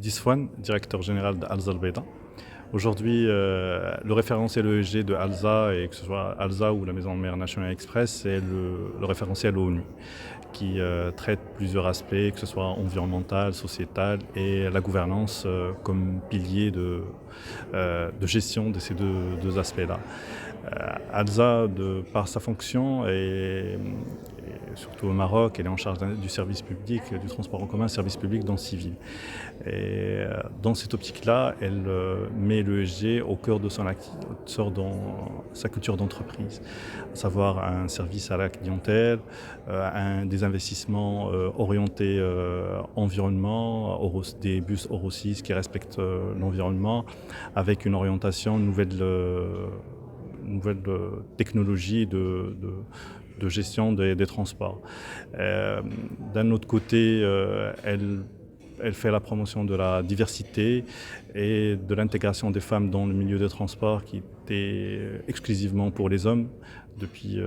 Disfouane, directeur général d'Alza Al-Baïda. Aujourd'hui, le référentiel ESG de Alza, et que ce soit Alza ou la Maison de Mère National Express, c'est le référentiel ONU qui traite plusieurs aspects, que ce soit environnemental, sociétal et la gouvernance comme pilier de gestion de ces deux aspects-là. Alza, par sa fonction et surtout au Maroc, elle est en charge du service public, du transport en commun, service public dans le civil. Et dans cette optique-là, elle met l'ESG au cœur de son activité, dans sa culture d'entreprise, à savoir un service à la clientèle, des investissements orientés environnement, des bus Euro 6 qui respectent l'environnement, avec une orientation nouvelle technologie de gestion des transports. D'un autre côté, elle fait la promotion de la diversité et de l'intégration des femmes dans le milieu des transports qui était exclusivement pour les hommes depuis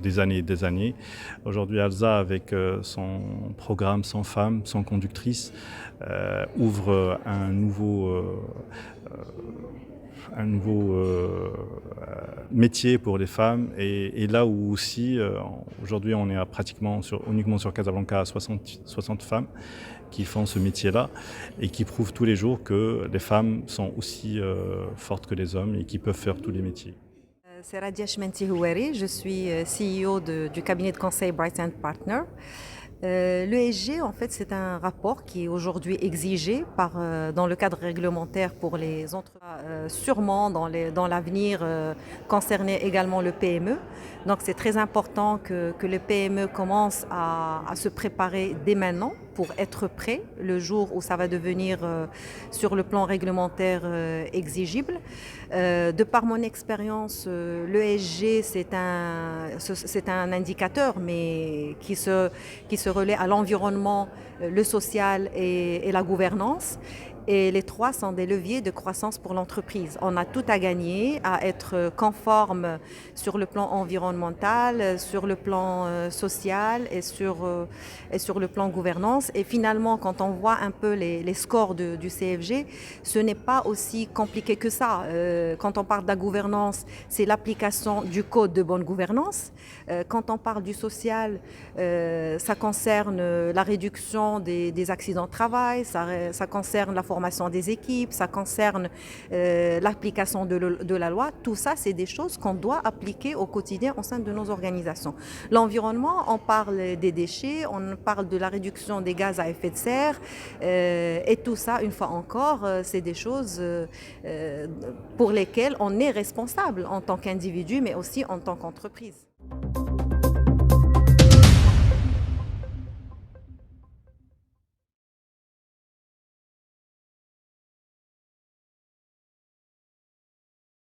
des années et des années. Aujourd'hui, Alza, avec son programme 100 femmes, 100 conductrices, ouvre un nouveau métier pour les femmes et là où aussi aujourd'hui on est pratiquement uniquement sur Casablanca à 60 femmes qui font ce métier-là et qui prouvent tous les jours que les femmes sont aussi fortes que les hommes et qui peuvent faire tous les métiers. C'est Radia Chmenti Houari, je suis CEO du cabinet de conseil Bright Partner. L'ESG, en fait, c'est un rapport qui est aujourd'hui exigé dans le cadre réglementaire pour les entreprises, sûrement dans l'avenir concerner également le PME. Donc c'est très important que le PME commence à se préparer dès maintenant pour être prêt le jour où ça va devenir sur le plan réglementaire exigible. De par mon expérience, l'ESG c'est un indicateur mais qui se relaie à l'environnement, le social et la gouvernance. Et les trois sont des leviers de croissance pour l'entreprise. On a tout à gagner à être conforme sur le plan environnemental, sur le plan social et sur le plan gouvernance. Et finalement, quand on voit un peu les scores du CFG, ce n'est pas aussi compliqué que ça. Quand on parle de la gouvernance, c'est l'application du code de bonne gouvernance. Quand on parle du social, ça concerne la réduction des accidents de travail, ça concerne la formation des équipes, ça concerne l'application de la loi. Tout ça, c'est des choses qu'on doit appliquer au quotidien au sein de nos organisations. L'environnement, on parle des déchets, on parle de la réduction des gaz à effet de serre et tout ça, une fois encore, c'est des choses pour lesquelles on est responsable en tant qu'individu, mais aussi en tant qu'entreprise.